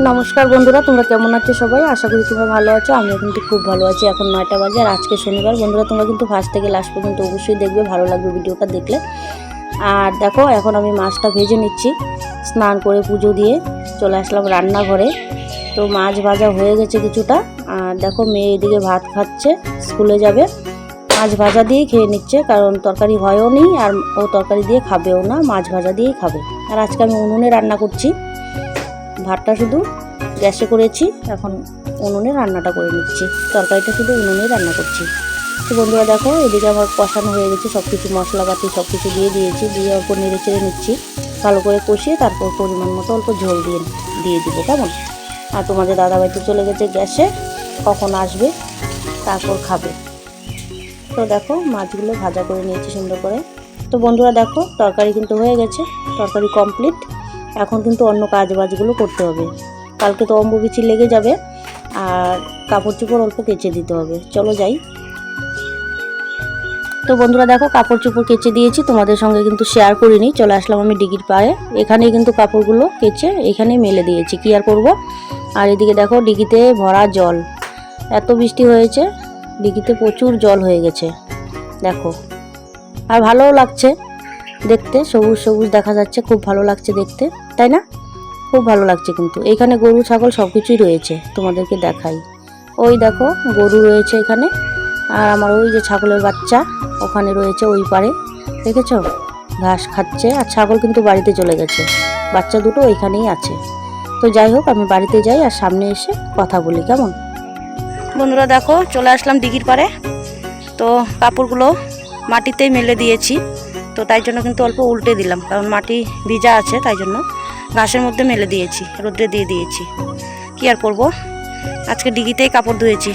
নমস্কার বন্ধুরা, তোমরা কেমন আছো সবাই? আশা করি তোমরা ভালো আছো। আমিও কিন্তু খুব ভালো আছি। এখন 9টা বাজে আর আজকে শনিবার। বন্ধুরা তোমরা কিন্তু ফার্স্ট থেকে লাস্ট পর্যন্ত অবশ্যই দেখবে, ভালো লাগবে ভিডিওটা দেখলে। আর দেখো এখন আমি মাছটা ভেজে নিচ্ছি। স্নান করে পুজো দিয়ে চলে আসলাম রান্নাঘরে। তো মাছ ভাজা হয়ে গেছে কিছুটা। আর দেখো মেয়ে এদিকে ভাত খাচ্ছে, স্কুলে যাবে। মাছ ভাজা দিয়েই খেয়ে নিচ্ছে, কারণ তরকারি হয়ও নি আর ও তরকারি দিয়ে খাবেও না, মাছ ভাজা দিয়েই খাবে। আর আজকে আমি উনুনে রান্না করছি, ভাতটা শুধু গ্যাসে করেছি, এখন উনুনে রান্নাটা করে নিচ্ছি। তরকারিটা শুধু উনুনে রান্না করছি। তো বন্ধুরা দেখো এদিকে আমার কষানো হয়ে গেছে, সব কিছু মশলাপাতি সব কিছু দিয়ে দিয়েছি, দিয়ে অল্প নেড়ে চেড়ে নিচ্ছি, ভালো করে কষিয়ে তারপর পরিমাণ মতো অল্প ঝোল দিয়ে দিব, কেমন? আর তোমাদের দাদাভাই তো চলে গেছে গ্যাসে, কখন আসবে তারপর খাবে। তো দেখো মাছগুলো ভাজা করে নিয়েছি সুন্দর করে। তো বন্ধুরা দেখো তরকারি কিন্তু হয়ে গেছে, তরকারি কমপ্লিট। এখন কিন্তু অন্য কাজবাজগুলো করতে হবে, কালকে তো অম্বুবাচী লেগে যাবে। আর কাপড় চোপড় অল্প কেচে দিতে হবে, চলো যাই। তো বন্ধুরা দেখো কাপড় চোপড় কেচে দিয়েছি, তোমাদের সঙ্গে কিন্তু শেয়ার করিনি। চলে আসলাম আমি ডিগির পাড়ে, এখানেই কিন্তু কাপড়গুলো কেচে এখানেই মেলে দিয়েছি, কি আর করবো। আর এদিকে দেখো ডিগিতে ভরা জল, এত বৃষ্টি হয়েছে ডিগিতে প্রচুর জল হয়ে গেছে দেখো। আর ভালোও লাগছে দেখতে, সবুজ সবুজ দেখা যাচ্ছে, খুব ভালো লাগছে দেখতে, তাই না? খুব ভালো লাগছে। কিন্তু এখানে গরু ছাগল সব কিছুই রয়েছে, তোমাদেরকে দেখাই। ওই দেখো গরু রয়েছে এখানে, আর আমার ওই যে ছাগলের বাচ্চা ওখানে রয়েছে ওই পারে, দেখেছ? ঘাস খাচ্ছে। আর ছাগল কিন্তু বাড়িতে চলে গেছে, বাচ্চা দুটো ওইখানেই আছে। তো যাই হোক আমি বাড়িতে যাই আর সামনে এসে কথা বলি, কেমন? বন্ধুরা দেখো চলে আসলাম দিঘির পাড়ে। তো কাপড়গুলো মাটিতেই মেলে দিয়েছি, তো তাই জন্য কিন্তু অল্প উল্টে দিলাম, কারণ মাটি ভিজা আছে, তাই জন্য ঘাসের মধ্যে মেলে দিয়েছি, রোদ্রে দিয়ে দিয়েছি। কি আর করব, আজকে ডিগিতেই কাপড় ধুয়েছি,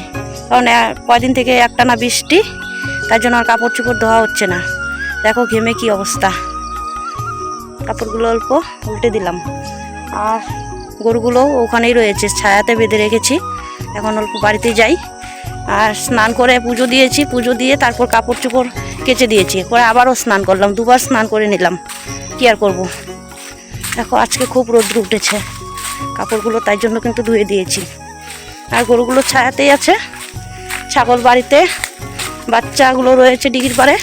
কারণ কয়দিন থেকে একটানা বৃষ্টি, তাই জন্য আর কাপড় চোপড় ধোয়া হচ্ছে না। দেখো ঘেমে কি অবস্থা। কাপড়গুলো অল্প উল্টে দিলাম। আর গরুগুলো ওখানেই রয়েছে, ছায়াতে বেঁধে রেখেছি। এখন অল্প বাড়িতে যাই। আর স্নান করে পুজো দিয়েছি, পুজো দিয়ে তারপর কাপড় চোপড় কেচে দিয়েছি, পরে আবারও স্নান করলাম, দুবার স্নান করে নিলাম। কি আর করব, দেখো আজকে খুব রোদ্র উঠেছে, কাপড়গুলো তাই জন্য কিন্তু ধুয়ে দিয়েছি। আর গরুগুলো ছায়াতেই আছে, ছাগল বাড়িতে, বাচ্চাগুলো রয়েছে ডিগির পাড়ে।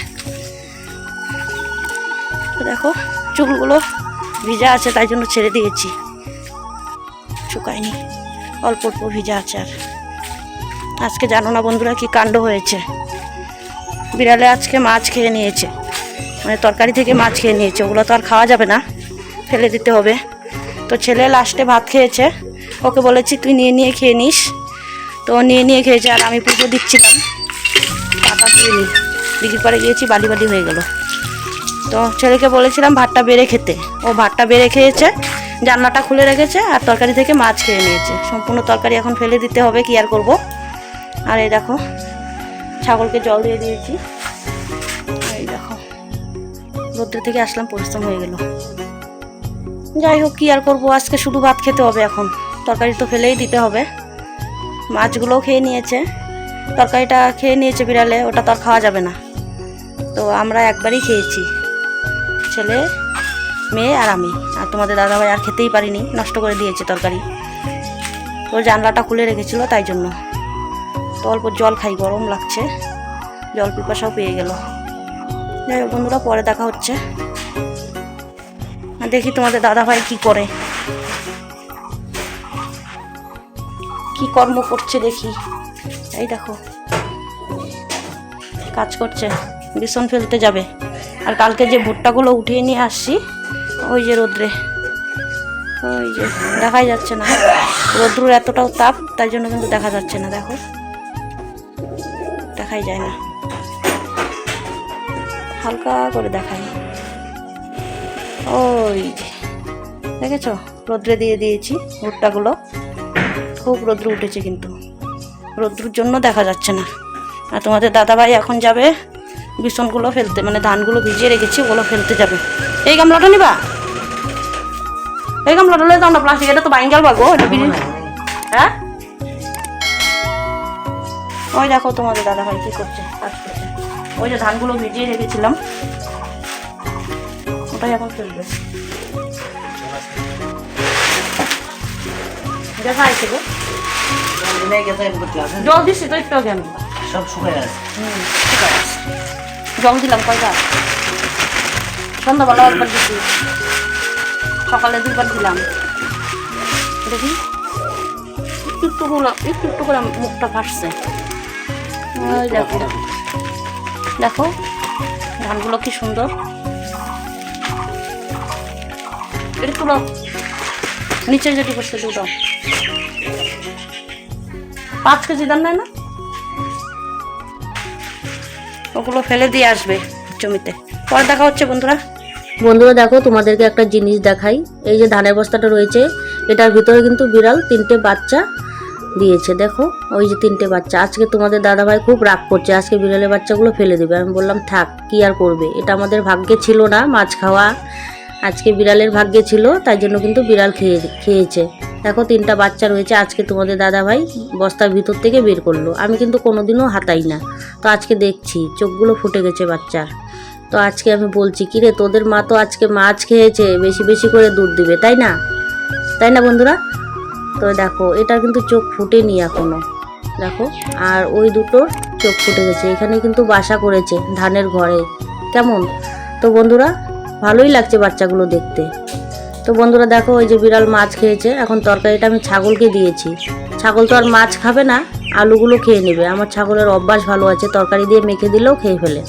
দেখো চুলগুলো ভিজা আছে, তাই জন্য ছেড়ে দিয়েছি, শুকায়নি, অল্প অল্প ভিজা আছে। আর আজকে জানো না বন্ধুরা কি কাণ্ড হয়েছে, বিড়ালে আজকে মাছ খেয়ে নিয়েছে, মানে তরকারি থেকে মাছ খেয়ে নিয়েছে। ওগুলো তো আর খাওয়া যাবে না, ফেলে দিতে হবে। তো ছেলে লাস্টে ভাত খেয়েছে, ওকে বলেছি তুই নিয়ে নিয়ে খেয়ে নিস, তো নিয়ে নিয়ে খেয়েছে। আর আমি পুজো দিচ্ছিলাম, পাতা দিইনি, দিঘির পাড়ে গিয়েছি, বালি বালি হয়ে গেল। তো ছেলেকে বলেছিলাম ভাতটা বেড়ে খেতে, ও ভাতটা বেড়ে খেয়েছে, জানলাটা খুলে রেখেছে, আর তরকারি থেকে মাছ খেয়ে নিয়েছে। সম্পূর্ণ তরকারি এখন ফেলে দিতে হবে, কি আর করব। আর এই দেখো ছাগলকে জল দিয়ে দিয়েছি। এই দেখো রোদ্র থেকে আসলাম, পরিশ্রম হয়ে গেল। যাই হোক কি আর করবো, আজকে শুধু ভাত খেতে হবে, এখন তরকারি তো ফেলেই দিতে হবে। মাছগুলোও খেয়ে নিয়েছে, তরকারিটা খেয়ে নিয়েছে বিড়ালে, ওটা তো আর খাওয়া যাবে না। তো আমরা একবারই খেয়েছি, ছেলে মেয়ে আর আমি। আর তোমাদের দাদাভাই আর খেতেই পারিনি, নষ্ট করে দিয়েছে তরকারি। তো জানলাটা খুলে রেখেছিল, তাই জন্য। তো অল্প জল খাই, গরম লাগছে, জল পিপাসাও পেয়ে গেল। যাই হোক বন্ধুরা পরে দেখা হচ্ছে। দেখি তোমাদের দাদাভাই কি করে, কি কর্ম করছে দেখি। এই দেখো কাজ করছে, বিছন ফেলতে যাবে। আর কালকে যে ভুট্টাগুলো উঠিয়ে নিয়ে আসছি, ওই যে রোদ্রে, ওই যে দেখাই যাচ্ছে না, রোদ্রুর এতটাও তাপ, তাই জন্য কিন্তু দেখা যাচ্ছে না। দেখো দেখাই যায় না, হালকা করে দেখাই। ওই যে দেখেছো, রোদ্রে দিয়ে দিয়েছি ভুট্টাগুলো, খুব রোদ্র উঠেছে, কিন্তু রোদ্রুর জন্য দেখা যাচ্ছে না। আর তোমাদের দাদাভাই এখন যাবে বিছনগুলো ফেলতে, মানে ধানগুলো ভিজিয়ে রেখেছি, ওগুলো ফেলতে যাবে। এই গামলাটা নিবা, এই গামলাটা লয়ে যাও না, প্লাস্টিক, এটা তো বাইঙ্গাল বাগো। হ্যাঁ ওই দেখো তোমাদের দাদাভাই কি করছে, কাজ করছে। ওই যে ধানগুলো ভিজিয়ে রেখেছিলাম, ওটাই এখন ফেলবে। দেখা আছে গো জল দিচ্ছি তো একটু আগে আমি সব শুকায় আছে। ঠিক আছে জল দিলাম কয়টা সন্ধ্যাবেলা একবার দিচ্ছি সকালে 2বার দিলাম দেখি একটু করে মুখটা ফাটছে দেখো দেখো ধানগুলো কি সুন্দর এটা তুলো নিচে যেটি করছে দুটো 5 কেজি দাম নেয় না ওগুলো ফেলে দিয়ে আসবে জমিতে পরে দেখা হচ্ছে বন্ধুরা দেখো তোমাদেরকে একটা জিনিস দেখাই এই যে ধানের বস্তাটা রয়েছে এটার ভিতরে কিন্তু বিড়াল 3টে বাচ্চা দিয়েছে দেখো ওই যে 3টে বাচ্চা আজকে তোমাদের দাদাভাই খুব রাগ করছে আজকে বিড়ালের বাচ্চাগুলো ফেলে দেবে আমি বললাম থাক কি আর করবে এটা আমাদের ভাগ্যে ছিল না মাছ খাওয়া আজকে বিড়ালের ভাগ্যে ছিল তাই জন্য কিন্তু বিড়াল খেয়েছে দেখো 3টা বাচ্চা রয়েছে আজকে তোমাদের দাদাভাই বস্তার ভিতর থেকে বের করলো আমি কিন্তু কোনোদিনও হাতাই না তো আজকে দেখছি চোখগুলো ফুটে গেছে বাচ্চার তো আজকে আমি বলছি কি রে তোদের মা তো আজকে মাছ খেয়েছে বেশি বেশি করে দুধ দিবে তাই না বন্ধুরা তো দেখো এটা কিন্তু চোখ ফুটেনি এখনো দেখো আর ওই দুটোর চোখ ফুটে গেছে এখানে কিন্তু বাসা করেছে ধানের ঘরে কেমন তো বন্ধুরা ভালোই লাগছে বাচ্চাগুলো দেখতে তো বন্ধুরা দেখো ওই যে বিড়াল মাছ খেয়েছে এখন তরকারিটা আমি ছাগলকে দিয়েছি ছাগল তো আর মাছ খাবে না আলুগুলো খেয়ে নেবে আমার ছাগলের অভ্যাস ভালো আছে তরকারি দিয়ে মেখে দিলেও খেয়ে ফেলে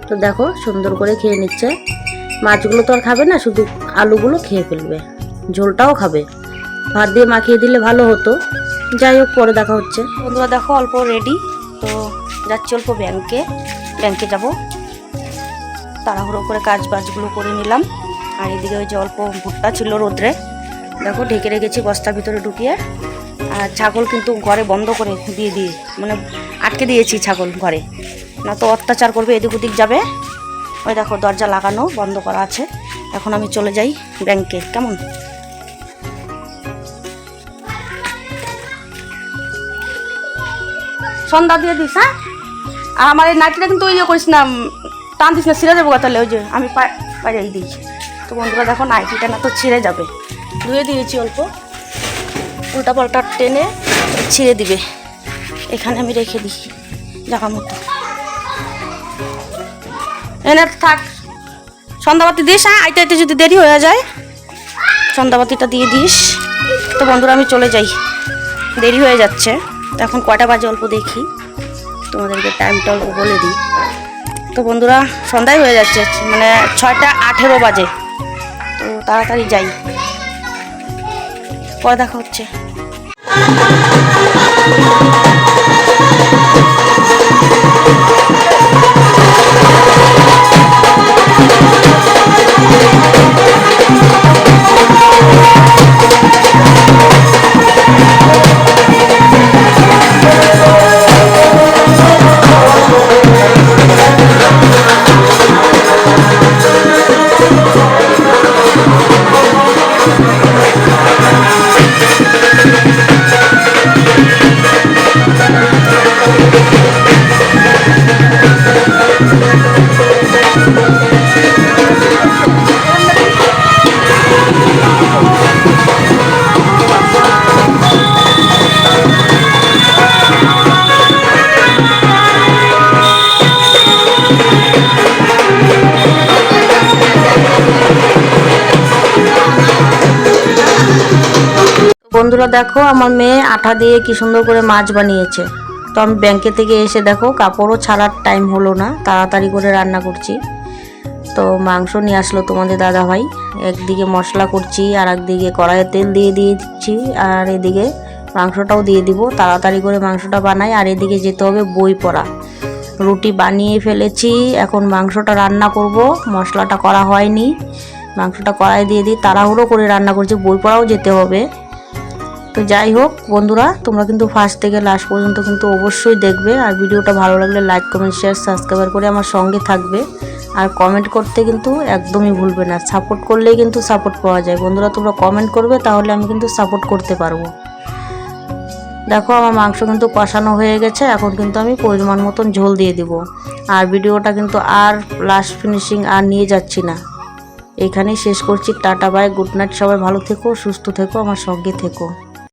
তো দেখো সুন্দর করে খেয়ে নিচ্ছে মাছগুলো তো আর খাবে না শুধু আলুগুলো খেয়ে ফেলবে ঝোলটাও খাবে ভাত দিয়ে মাখিয়ে দিলে ভালো হতো যাই হোক পরে দেখা হচ্ছে বন্ধুরা দেখো অল্প রেডি তো যাচ্ছি অল্প ব্যাংকে যাব তাড়াহুড়ো করে কাজবাজগুলো করে নিলাম আর এদিকে ওই যে অল্প ভুট্টা ছিল রোদ্রে দেখো ঢেকে রেখেছি বস্তার ভিতরে ঢুকিয়ে আর ছাগল কিন্তু ঘরে বন্ধ করে দিয়ে মানে আটকে দিয়েছি ছাগল ঘরে না তো অত্যাচার করবে এদিক ওদিক যাবে ওই দেখো দরজা লাগানো বন্ধ করা আছে এখন আমি চলে যাই ব্যাংকে কেমন সন্ধ্যা দিয়ে দিস হ্যাঁ আর আমার এই নাইটিটা কিন্তু ইয়ে করিস না টান দিস না ছিঁড়ে যাবো তাহলে ওই যে আমি পাইরেই দিয়েছি তো বন্ধুরা দেখো নাইটিটা না তো ছিঁড়ে যাবে ধুয়ে দিয়েছি অল্প উল্টা পাল্টা টেনে ছিঁড়ে দিবে এখানে আমি রেখে দিই জায়গা মতো এনে থাক সন্ধ্যাবাতি দিস হ্যাঁ আইতে আইতে যদি দেরি হয়ে যায় সন্ধ্যাবাতিটা দিয়ে দিস তো বন্ধুরা আমি চলে যাই দেরি হয়ে যাচ্ছে তো এখন কয়টা বাজে অল্প দেখি তোমাদেরকে টাইমটা অল্প বলে দিই তো বন্ধুরা সন্ধ্যায় হয়ে যাচ্ছে মানে 6টা 18 বাজে তো তাড়াতাড়ি যাই পরে দেখা হচ্ছে বন্ধুরা দেখো আমার মেয়ে আটা দিয়ে কি সুন্দর করে মাছ বানিয়েছে তো আমি ব্যাংকে থেকে এসে দেখো কাপড়ও ছাড়ার টাইম হলো না তাড়াতাড়ি করে রান্না করছি তো মাংস নিয়ে আসলো তোমাদের দাদা ভাই একদিকে মশলা করছি আর একদিকে কড়াইয়ে তেল দিয়ে দিচ্ছি আর এদিকে মাংসটাও দিয়ে দিব তাড়াতাড়ি করে মাংসটা বানাই আর এদিকে যেতে হবে বই পড়া রুটি বানিয়ে ফেলেছি এখন মাংসটা রান্না করব মশলাটা করা হয়নি মাংসটা কড়াই দিয়ে দিই তাড়াহুড়ো করে রান্না করছি বই পড়াও যেতে হবে তো যাই হোক বন্ধুরা তোমরা কিন্তু ফার্স্ট থেকে লাস্ট পর্যন্ত কিন্তু অবশ্যই দেখবে আর ভিডিওটা ভালো লাগলে লাইক কমেন্ট শেয়ার সাবস্ক্রাইব করে আমার সঙ্গে থাকবে আর কমেন্ট করতে কিন্তু একদমই ভুলবে না সাপোর্ট করলেই কিন্তু সাপোর্ট পাওয়া যায় বন্ধুরা তোমরা কমেন্ট করবে তাহলে আমি কিন্তু সাপোর্ট করতে পারবো দেখো আমার মাংস কিন্তু কষানো হয়ে গেছে এখন কিন্তু আমি পরিমাণ মতন ঝোল দিয়ে দিব আর ভিডিওটা কিন্তু আর লাস্ট ফিনিশিং আর নিয়ে যাচ্ছি না এখানেই শেষ করছি টাটা বাই গুড নাইট সবাই ভালো থেকো সুস্থ থেকো আমার সঙ্গে থেকো